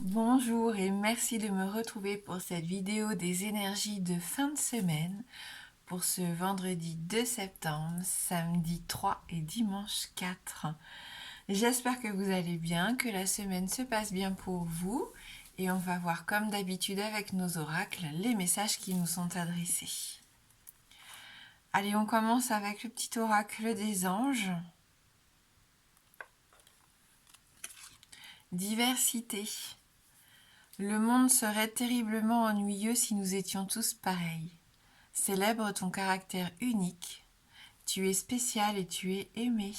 Bonjour et merci de me retrouver pour cette vidéo des énergies de fin de semaine pour ce vendredi 2 septembre, samedi 3 et dimanche 4. J'espère que vous allez bien, que la semaine se passe bien pour vous et on va voir comme d'habitude avec nos oracles les messages qui nous sont adressés. Allez, on commence avec le petit oracle des anges. Diversité. Le monde serait terriblement ennuyeux si nous étions tous pareils. Célèbre ton caractère unique. Tu es spécial et tu es aimé.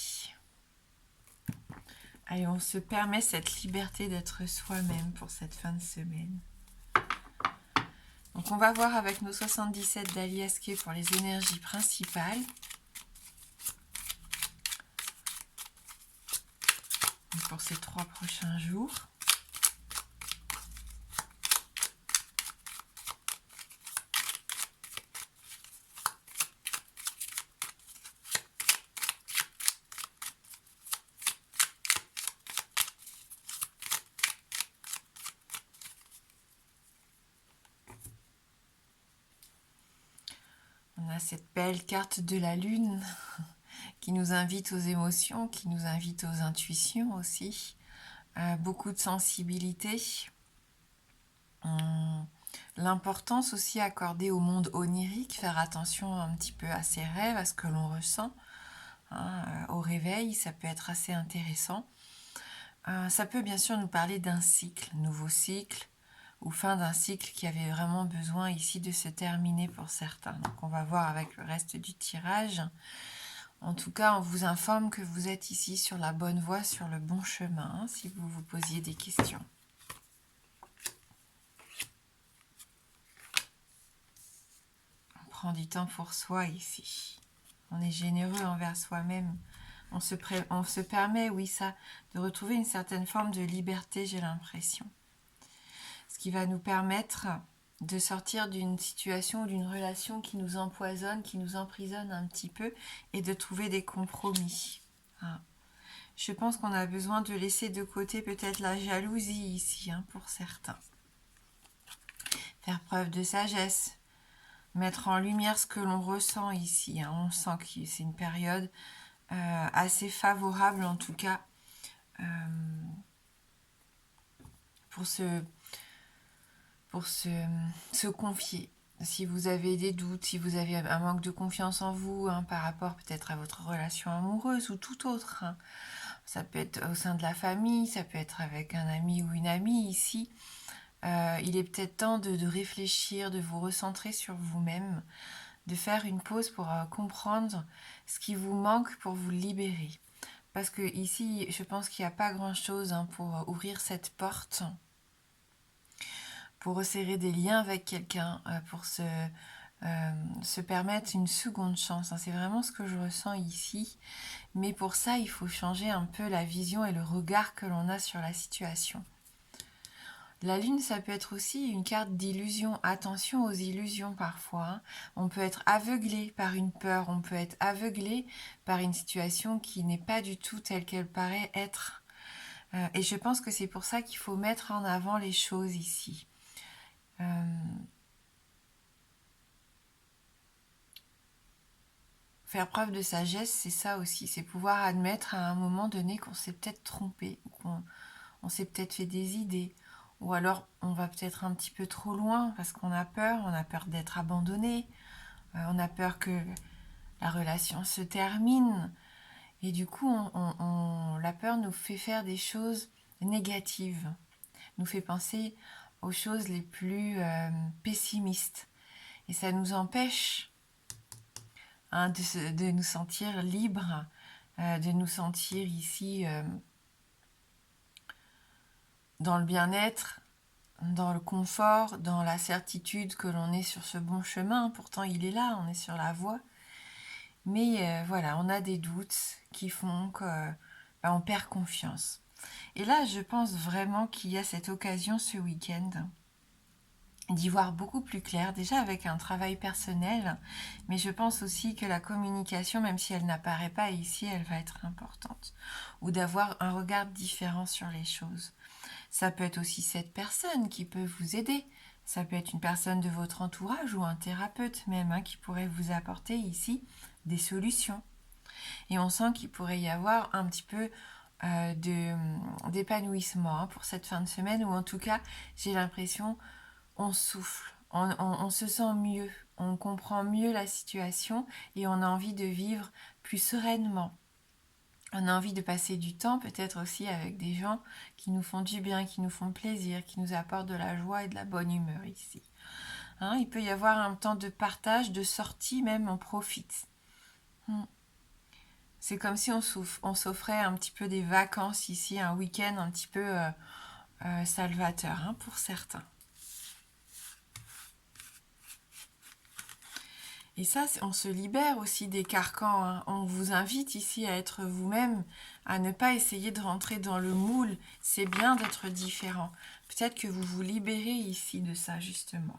Allez, on se permet cette liberté d'être soi-même pour cette fin de semaine. Donc on va voir avec nos 77 d'Aliasqué pour les énergies principales. Donc pour ces 3 prochains jours. On a cette belle carte de la lune qui nous invite aux émotions, qui nous invite aux intuitions aussi. Beaucoup de sensibilité. L'importance aussi accordée au monde onirique, faire attention un petit peu à ses rêves, à ce que l'on ressent. Au réveil, ça peut être assez intéressant. Ça peut bien sûr nous parler d'un cycle, nouveau cycle, ou fin d'un cycle qui avait vraiment besoin ici de se terminer pour certains. Donc on va voir avec le reste du tirage. En tout cas, on vous informe que vous êtes ici sur la bonne voie, sur le bon chemin, si vous vous posiez des questions. On prend du temps pour soi ici. On est généreux envers soi-même. On se permet, oui, ça, de retrouver une certaine forme de liberté, j'ai l'impression. Ce qui va nous permettre de sortir d'une situation ou d'une relation qui nous empoisonne, qui nous emprisonne un petit peu, et de trouver des compromis. Je pense qu'on a besoin de laisser de côté peut-être la jalousie ici, pour certains. Faire preuve de sagesse, mettre en lumière ce que l'on ressent ici. On sent que c'est une période assez favorable en tout cas pour se confier. Si vous avez des doutes, si vous avez un manque de confiance en vous par rapport peut-être à votre relation amoureuse ou tout autre, ça peut être au sein de la famille, ça peut être avec un ami ou une amie ici. Il est peut-être temps de réfléchir, de vous recentrer sur vous-même, de faire une pause pour comprendre ce qui vous manque pour vous libérer. Parce que ici, je pense qu'il n'y a pas grand-chose pour ouvrir cette porte, pour resserrer des liens avec quelqu'un, pour se permettre une seconde chance. C'est vraiment ce que je ressens ici. Mais pour ça, il faut changer un peu la vision et le regard que l'on a sur la situation. La lune, ça peut être aussi une carte d'illusion. Attention aux illusions parfois. On peut être aveuglé par une peur, on peut être aveuglé par une situation qui n'est pas du tout telle qu'elle paraît être. Et je pense que c'est pour ça qu'il faut mettre en avant les choses ici. Faire preuve de sagesse, c'est ça aussi. C'est pouvoir admettre à un moment donné qu'on s'est peut-être trompé, ou qu'on s'est peut-être fait des idées. Ou alors on va peut-être un petit peu trop loin parce qu'on a peur d'être abandonné, on a peur que la relation se termine. Et du coup, la peur nous fait faire des choses négatives, nous fait penser aux choses les plus pessimistes. Et ça nous empêche de nous sentir libres, de nous sentir ici dans le bien-être, dans le confort, dans la certitude que l'on est sur ce bon chemin. Pourtant, il est là, on est sur la voie. Mais voilà, on a des doutes qui font qu'on perd confiance. Et là, je pense vraiment qu'il y a cette occasion ce week-end d'y voir beaucoup plus clair, déjà avec un travail personnel, mais je pense aussi que la communication, même si elle n'apparaît pas ici, elle va être importante, ou d'avoir un regard différent sur les choses. Ça peut être aussi cette personne qui peut vous aider. Ça peut être une personne de votre entourage ou un thérapeute même qui pourrait vous apporter ici des solutions. Et on sent qu'il pourrait y avoir un petit peu d'épanouissement pour cette fin de semaine, ou en tout cas, j'ai l'impression on souffle, on se sent mieux, on comprend mieux la situation et on a envie de vivre plus sereinement. On a envie de passer du temps peut-être aussi avec des gens qui nous font du bien, qui nous font plaisir, qui nous apportent de la joie et de la bonne humeur ici. Il peut y avoir un temps de partage, de sortie même, on profite. C'est comme si on s'offrait un petit peu des vacances ici, un week-end un petit peu salvateur pour certains. Et ça, on se libère aussi des carcans. On vous invite ici à être vous-même, à ne pas essayer de rentrer dans le moule. C'est bien d'être différent. Peut-être que vous vous libérez ici de ça, justement.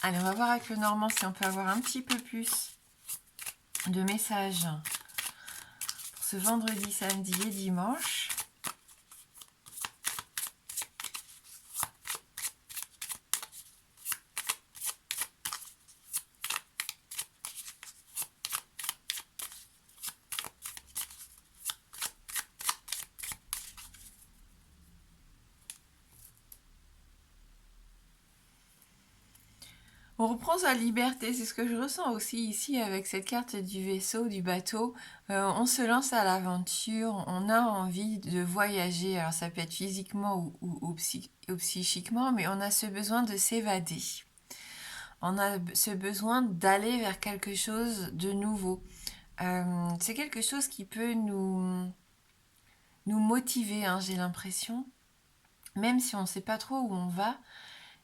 Allez, on va voir avec le Normand si on peut avoir un petit peu plus de messages pour ce vendredi, samedi et dimanche. On reprend sa liberté, c'est ce que je ressens aussi ici avec cette carte du vaisseau, du bateau. On se lance à l'aventure, on a envie de voyager, alors ça peut être physiquement ou psychiquement, mais on a ce besoin de s'évader. On a ce besoin d'aller vers quelque chose de nouveau. C'est quelque chose qui peut nous motiver, j'ai l'impression. Même si on ne sait pas trop où on va,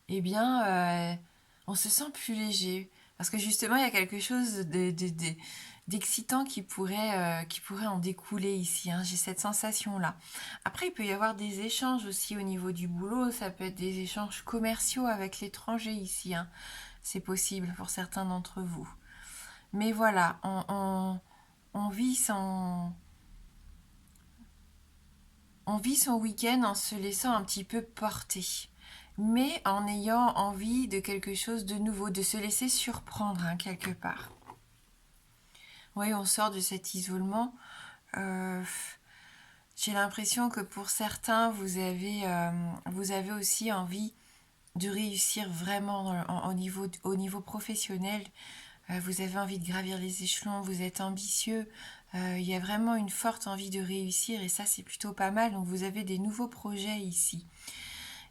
eh bien... on se sent plus léger. Parce que justement, il y a quelque chose d'excitant qui pourrait en découler ici. J'ai cette sensation-là. Après, il peut y avoir des échanges aussi au niveau du boulot. Ça peut être des échanges commerciaux avec l'étranger ici. C'est possible pour certains d'entre vous. Mais voilà, on vit son week-end en se laissant un petit peu porter, mais en ayant envie de quelque chose de nouveau, de se laisser surprendre quelque part. Oui, on sort de cet isolement. J'ai l'impression que pour certains, vous avez aussi envie de réussir vraiment au niveau professionnel. Vous avez envie de gravir les échelons, vous êtes ambitieux. Il y a vraiment une forte envie de réussir et ça, c'est plutôt pas mal. Donc, vous avez des nouveaux projets ici.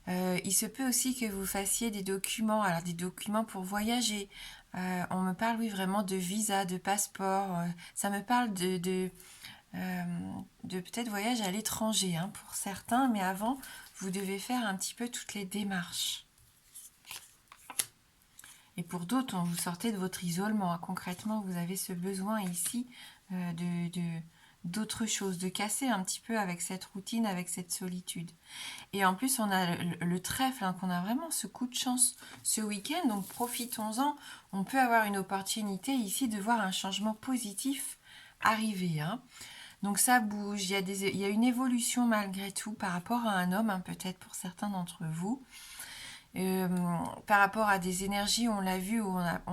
Il se peut aussi que vous fassiez des documents, alors des documents pour voyager. On me parle, oui, vraiment de visa, de passeport. Ça me parle de peut-être voyage à l'étranger pour certains, mais avant, vous devez faire un petit peu toutes les démarches. Et pour d'autres, vous sortez de votre isolement. Concrètement, vous avez ce besoin ici d'autre chose, de casser un petit peu avec cette routine, avec cette solitude. Et en plus, on a le trèfle, qu'on a vraiment ce coup de chance ce week-end, donc profitons-en. On peut avoir une opportunité ici de voir un changement positif arriver. Donc ça bouge, il y a une évolution malgré tout par rapport à un homme, peut-être pour certains d'entre vous. Par rapport à des énergies, on l'a vu,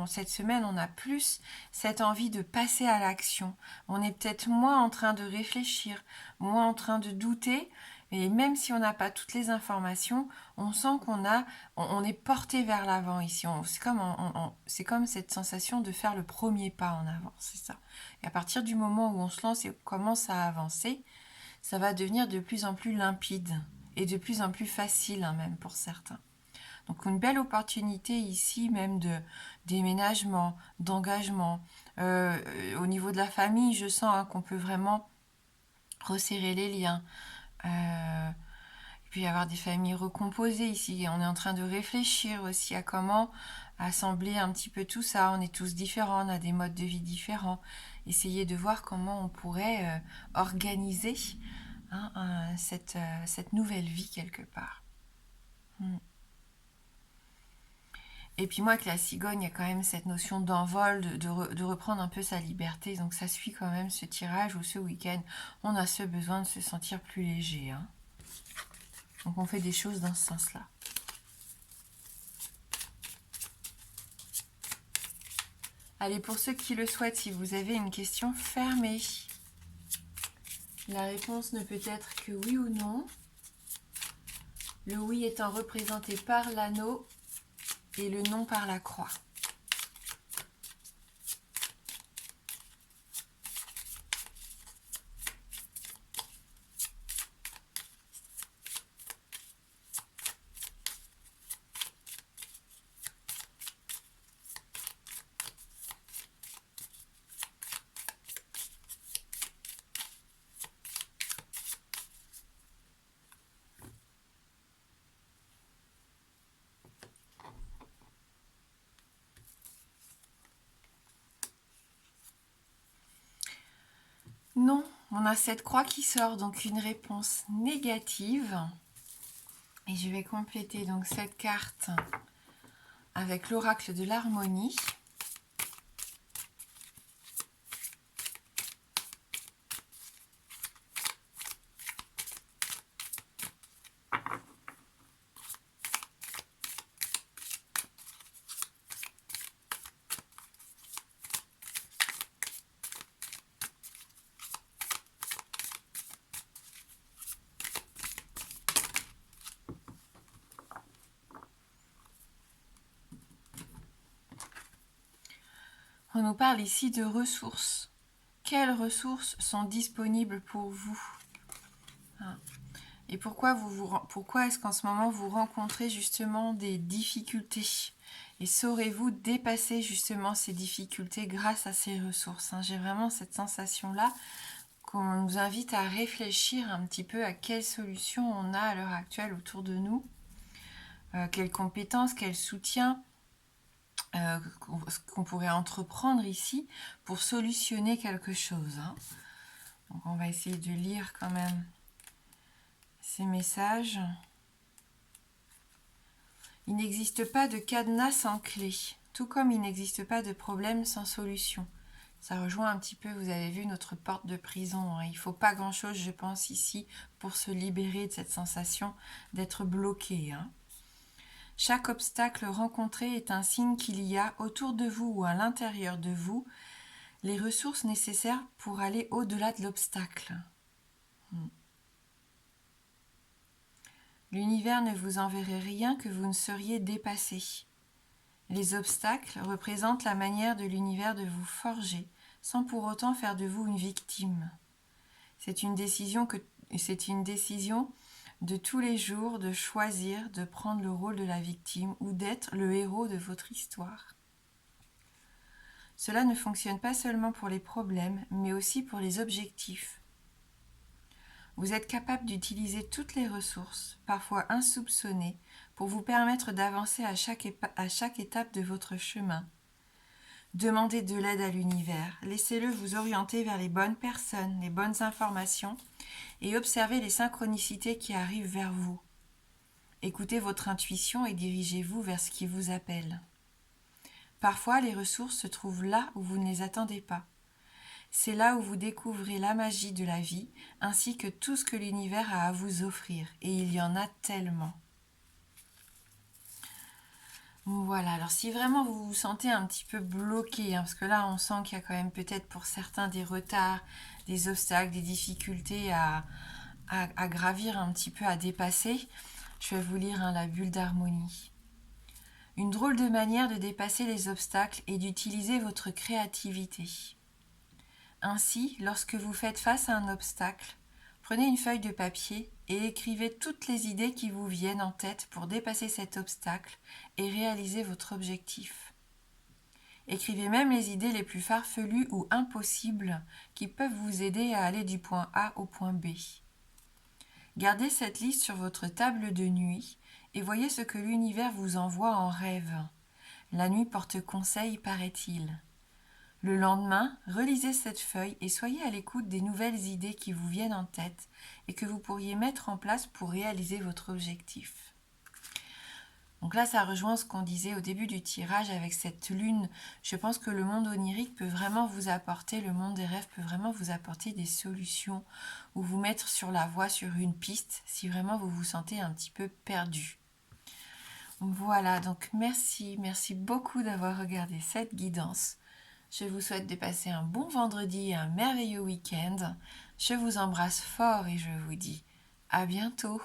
cette semaine, on a plus cette envie de passer à l'action. On est peut-être moins en train de réfléchir, moins en train de douter, et même si on n'a pas toutes les informations, on sent on est porté vers l'avant ici. C'est comme cette sensation de faire le premier pas en avant, c'est ça. Et à partir du moment où on se lance et commence à avancer, ça va devenir de plus en plus limpide et de plus en plus facile même pour certains. Donc une belle opportunité ici même de déménagement, d'engagement. Au niveau de la famille, je sens qu'on peut vraiment resserrer les liens. Il peut y avoir des familles recomposées ici. On est en train de réfléchir aussi à comment assembler un petit peu tout ça. On est tous différents, on a des modes de vie différents. Essayer de voir comment on pourrait organiser cette nouvelle vie quelque part. Et puis moi, avec la cigogne, il y a quand même cette notion d'envol, de reprendre un peu sa liberté. Donc ça suit quand même ce tirage ou ce week-end. On a ce besoin de se sentir plus léger. Hein. Donc on fait des choses dans ce sens-là. Allez, pour ceux qui le souhaitent, si vous avez une question fermée, la réponse ne peut être que oui ou non. Le oui étant représenté par l'anneau et le non par la croix. Non, on a cette croix qui sort, donc une réponse négative. Et je vais compléter donc cette carte avec l'oracle de l'harmonie. On nous parle ici de ressources. Quelles ressources sont disponibles pour vous? Et pourquoi est-ce qu'en ce moment vous rencontrez justement des difficultés? Et saurez-vous dépasser justement ces difficultés grâce à ces ressources? J'ai vraiment cette sensation-là qu'on nous invite à réfléchir un petit peu à quelles solutions on a à l'heure actuelle autour de nous, quelles compétences, quel soutien qu'on pourrait entreprendre ici pour solutionner quelque chose. Donc on va essayer de lire quand même ces messages. Il n'existe pas de cadenas sans clé, tout comme il n'existe pas de problème sans solution. Ça rejoint un petit peu, vous avez vu, notre porte de prison. Il ne faut pas grand-chose, je pense, ici, pour se libérer de cette sensation d'être bloqué. Chaque obstacle rencontré est un signe qu'il y a autour de vous ou à l'intérieur de vous les ressources nécessaires pour aller au-delà de l'obstacle. L'univers ne vous enverrait rien que vous ne seriez dépassé. Les obstacles représentent la manière de l'univers de vous forger, sans pour autant faire de vous une victime. C'est une décision de tous les jours de choisir de prendre le rôle de la victime ou d'être le héros de votre histoire. Cela ne fonctionne pas seulement pour les problèmes, mais aussi pour les objectifs. Vous êtes capable d'utiliser toutes les ressources, parfois insoupçonnées, pour vous permettre d'avancer à chaque étape de votre chemin. Demandez de l'aide à l'univers, laissez-le vous orienter vers les bonnes personnes, les bonnes informations et observez les synchronicités qui arrivent vers vous. Écoutez votre intuition et dirigez-vous vers ce qui vous appelle. Parfois, les ressources se trouvent là où vous ne les attendez pas. C'est là où vous découvrez la magie de la vie, ainsi que tout ce que l'univers a à vous offrir. Et il y en a tellement. Voilà, alors si vraiment vous vous sentez un petit peu bloqué, parce que là on sent qu'il y a quand même peut-être pour certains des retards, des obstacles, des difficultés à gravir un petit peu, à dépasser, je vais vous lire la bulle d'harmonie. Une drôle de manière de dépasser les obstacles est d'utiliser votre créativité. Ainsi, lorsque vous faites face à un obstacle, prenez une feuille de papier et écrivez toutes les idées qui vous viennent en tête pour dépasser cet obstacle et réaliser votre objectif. Écrivez même les idées les plus farfelues ou impossibles qui peuvent vous aider à aller du point A au point B. Gardez cette liste sur votre table de nuit et voyez ce que l'univers vous envoie en rêve. La nuit porte conseil, paraît-il. Le lendemain, relisez cette feuille et soyez à l'écoute des nouvelles idées qui vous viennent en tête et que vous pourriez mettre en place pour réaliser votre objectif. Donc là, ça rejoint ce qu'on disait au début du tirage avec cette lune. Je pense que le monde onirique peut vraiment vous apporter, le monde des rêves peut vraiment vous apporter des solutions ou vous mettre sur la voie, sur une piste, si vraiment vous vous sentez un petit peu perdu. Voilà, donc merci beaucoup d'avoir regardé cette guidance. Je vous souhaite de passer un bon vendredi et un merveilleux week-end. Je vous embrasse fort et je vous dis à bientôt.